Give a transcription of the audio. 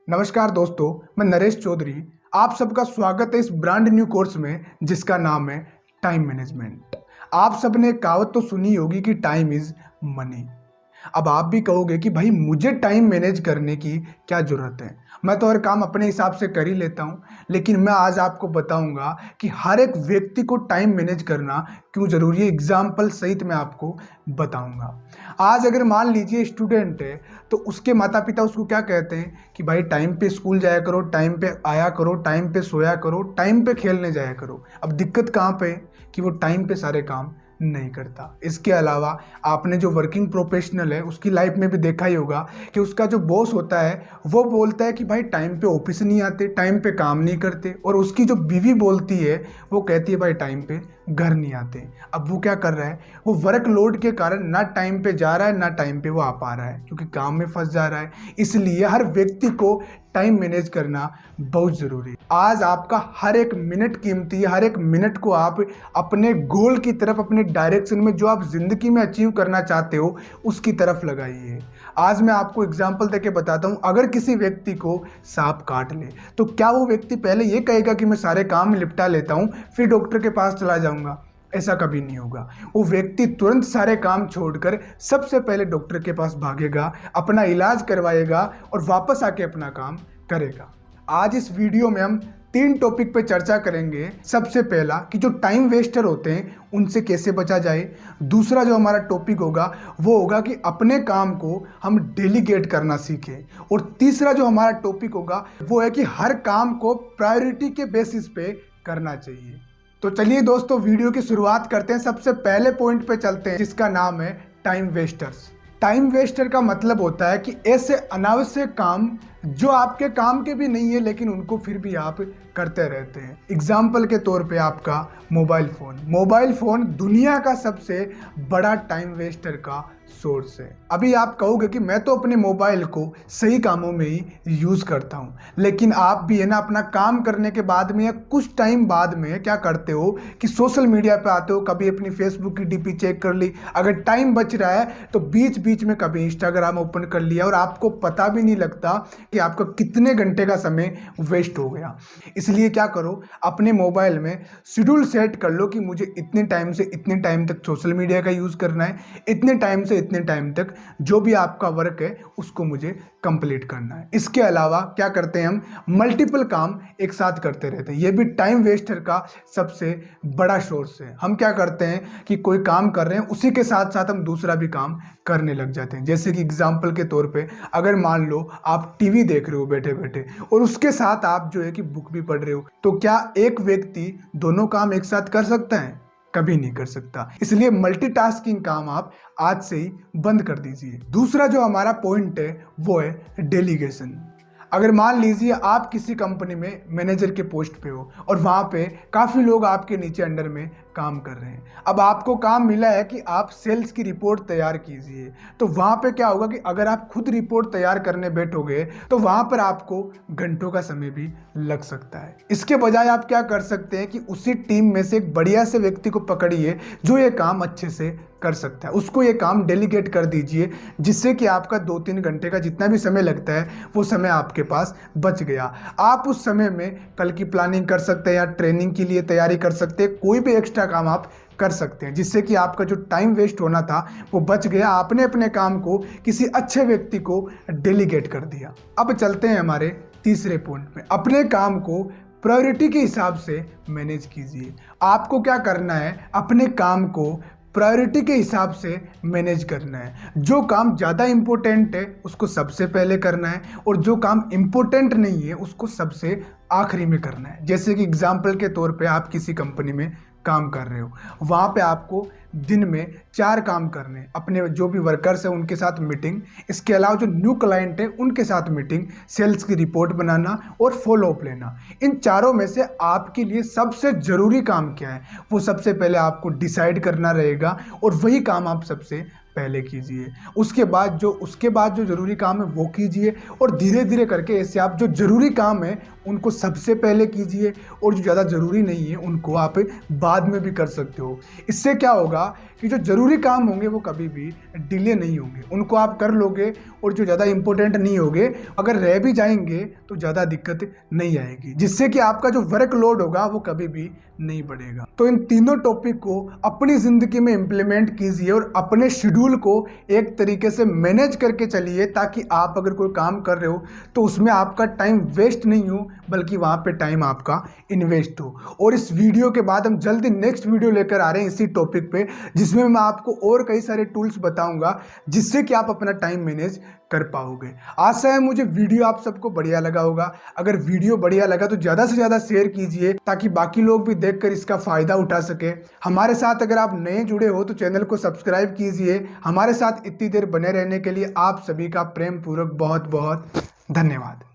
नमस्कार दोस्तों, मैं नरेश चौधरी। आप सबका स्वागत है इस ब्रांड न्यू कोर्स में जिसका नाम है टाइम मैनेजमेंट। आप सबने एक कहावत तो सुनी होगी कि टाइम इज मनी। अब आप भी कहोगे कि भाई मुझे टाइम मैनेज करने की क्या ज़रूरत है, मैं तो हर काम अपने हिसाब से कर ही लेता हूँ। लेकिन मैं आज आपको बताऊंगा कि हर एक व्यक्ति को टाइम मैनेज करना क्यों ज़रूरी है। एग्जाम्पल सहित मैं आपको बताऊंगा। आज अगर मान लीजिए स्टूडेंट है तो उसके माता पिता उसको क्या कहते हैं कि भाई टाइम पे स्कूल जाया करो, टाइम पे आया करो, टाइम पे सोया करो, टाइम पे खेलने जाया करो। अब दिक्कत कहाँ पे है कि वो टाइम पे सारे काम नहीं करता। इसके अलावा आपने जो वर्किंग प्रोफेशनल है उसकी लाइफ में भी देखा ही होगा कि उसका जो बॉस होता है वो बोलता है कि भाई टाइम पे ऑफिस नहीं आते, टाइम पे काम नहीं करते, और उसकी जो बीवी बोलती है वो कहती है भाई टाइम पे घर नहीं आते। अब वो क्या कर रहा है, वो वर्कलोड के कारण ना टाइम पे जा रहा है ना टाइम पे वो आ पा रहा है क्योंकि काम में फंस जा रहा है। इसलिए हर व्यक्ति को टाइम मैनेज करना बहुत ज़रूरी है। आज आपका हर एक मिनट कीमती है। हर एक मिनट को आप अपने गोल की तरफ, अपने डायरेक्शन में जो आप ज़िंदगी में अचीव करना चाहते हो उसकी तरफ लगाइए। आज मैं आपको एग्जांपल देके बताता हूँ। अगर किसी व्यक्ति को सांप काट ले तो क्या वो व्यक्ति पहले ये कहेगा कि मैं सारे काम निपटा लेता हूँ फिर डॉक्टर के पास चला जाऊँगा? ऐसा कभी नहीं होगा। वो व्यक्ति तुरंत सारे काम छोड़कर सबसे पहले डॉक्टर के पास भागेगा, अपना इलाज करवाएगा और वापस आके अपना काम करेगा। आज इस वीडियो में हम 3 टॉपिक पे चर्चा करेंगे। सबसे पहला कि जो टाइम वेस्टर होते हैं उनसे कैसे बचा जाए। दूसरा जो हमारा टॉपिक होगा वो होगा कि अपने काम को हम डेलीगेट करना सीखें। और तीसरा जो हमारा टॉपिक होगा वो है कि हर काम को प्रायोरिटी के बेसिस पे करना चाहिए। तो चलिए दोस्तों, वीडियो की शुरुआत करते हैं। सबसे पहले पॉइंट पे चलते हैं जिसका नाम है टाइम वेस्टर्स। टाइम वेस्टर का मतलब होता है कि ऐसे अनावश्यक काम जो आपके काम के भी नहीं है लेकिन उनको फिर भी आप करते रहते हैं। एग्जाम्पल के तौर पे आपका मोबाइल फ़ोन दुनिया का सबसे बड़ा टाइम वेस्टर का सोर्स है। अभी आप कहोगे कि मैं तो अपने मोबाइल को सही कामों में ही यूज़ करता हूँ, लेकिन आप भी है ना अपना काम करने के बाद में या कुछ टाइम बाद में क्या करते हो कि सोशल मीडिया पे आते हो। कभी अपनी फेसबुक की डीपी चेक कर ली, अगर टाइम बच रहा है तो बीच बीच में कभी इंस्टाग्राम ओपन कर लिया और आपको पता भी नहीं लगता कि आपका कितने घंटे का समय वेस्ट हो गया। इसलिए क्या करो, अपने मोबाइल में शेड्यूल सेट कर लो कि मुझे इतने टाइम से इतने टाइम तक सोशल मीडिया का यूज़ करना है, इतने टाइम से इतने टाइम तक जो भी आपका वर्क है उसको मुझे कंप्लीट करना है। इसके अलावा क्या करते हैं, हम मल्टीपल काम एक साथ करते रहते हैं। ये भी टाइम वेस्टर का सबसे बड़ा सोर्स है। हम क्या करते हैं कि कोई काम कर रहे हैं उसी के साथ साथ हम दूसरा भी काम करने लग जाते हैं। जैसे कि एग्जाम्पल के तौर पे अगर मान लो आप टीवी देख रहे हो बैठे बैठे और उसके साथ आप जो है कि बुक भी पढ़ रहे हो, तो क्या एक व्यक्ति दोनों काम एक साथ कर सकता है? कभी नहीं कर सकता। इसलिए मल्टीटास्किंग काम आप आज से ही बंद कर दीजिए। दूसरा जो हमारा पॉइंट है वो है डेलीगेशन। अगर मान लीजिए आप किसी कंपनी में मैनेजर के पोस्ट पे हो और वहाँ पे काफ़ी लोग आपके नीचे अंडर में काम कर रहे हैं। अब आपको काम मिला है कि आप सेल्स की रिपोर्ट तैयार कीजिए, तो वहाँ पे क्या होगा कि अगर आप खुद रिपोर्ट तैयार करने बैठोगे तो वहाँ पर आपको घंटों का समय भी लग सकता है। इसके बजाय आप क्या कर सकते हैं कि उसी टीम में से एक बढ़िया से व्यक्ति को पकड़िए जो ये काम अच्छे से कर सकता है, उसको ये काम डेलीगेट कर दीजिए, जिससे कि आपका 2-3 घंटे का जितना भी समय लगता है वो समय आपके पास बच गया। आप उस समय में कल की प्लानिंग कर सकते हैं या ट्रेनिंग के लिए तैयारी कर सकते हैं, कोई भी एक्स्ट्रा काम आप कर सकते हैं, जिससे कि आपका जो टाइम वेस्ट होना था वो बच गया। आपने अपने काम को किसी अच्छे व्यक्ति को डेलीगेट कर दिया। अब चलते हैं हमारे तीसरे पॉइंट में, अपने काम को प्रायोरिटी के हिसाब से मैनेज कीजिए। आपको क्या करना है, अपने काम को प्रायोरिटी के हिसाब से मैनेज करना है। जो काम ज़्यादा इम्पोर्टेंट है उसको सबसे पहले करना है और जो काम इम्पोर्टेंट नहीं है उसको सबसे आखिरी में करना है। जैसे कि एग्जाम्पल के तौर पे आप किसी कंपनी में काम कर रहे हो, वहाँ पे आपको दिन में 4 काम करने, अपने जो भी वर्कर्स हैं उनके साथ मीटिंग, इसके अलावा जो न्यू क्लाइंट है उनके साथ मीटिंग, सेल्स की रिपोर्ट बनाना और फॉलोअप लेना। इन चारों में से आपके लिए सबसे ज़रूरी काम क्या है वो सबसे पहले आपको डिसाइड करना रहेगा और वही काम आप सबसे पहले कीजिए। उसके बाद जो ज़रूरी काम है वो कीजिए, और धीरे धीरे करके ऐसे आप जो ज़रूरी काम है उनको सबसे पहले कीजिए, और जो ज़्यादा ज़रूरी नहीं है उनको आप बाद में भी कर सकते हो। इससे क्या होगा कि जो ज़रूरी काम होंगे वो कभी भी डिले नहीं होंगे, उनको आप कर लोगे, और जो ज़्यादा इंपॉर्टेंट नहीं होंगे अगर रह भी जाएंगे तो ज़्यादा दिक्कत नहीं आएगी, जिससे कि आपका जो वर्कलोड होगा वो कभी भी नहीं बढ़ेगा। तो इन तीनों टॉपिक को अपनी ज़िंदगी में इम्प्लीमेंट कीजिए और अपने शेड्यूल को एक तरीके से मैनेज करके चलिए, ताकि आप अगर कोई काम कर रहे हो तो उसमें आपका टाइम वेस्ट नहीं हो, बल्कि वहाँ पे टाइम आपका इन्वेस्ट हो। और इस वीडियो के बाद हम जल्दी नेक्स्ट वीडियो लेकर आ रहे हैं इसी टॉपिक पे, जिसमें मैं आपको और कई सारे टूल्स बताऊंगा जिससे कि आप अपना टाइम मैनेज कर पाओगे। आशा है मुझे वीडियो आप सबको बढ़िया लगा होगा। अगर वीडियो बढ़िया लगा तो ज़्यादा से ज़्यादा शेयर कीजिए, ताकि बाकी लोग भी देखकर इसका फ़ायदा उठा सके। हमारे साथ अगर आप नए जुड़े हो तो चैनल को सब्सक्राइब कीजिए। हमारे साथ इतनी देर बने रहने के लिए आप सभी का प्रेम पूर्वक बहुत बहुत धन्यवाद।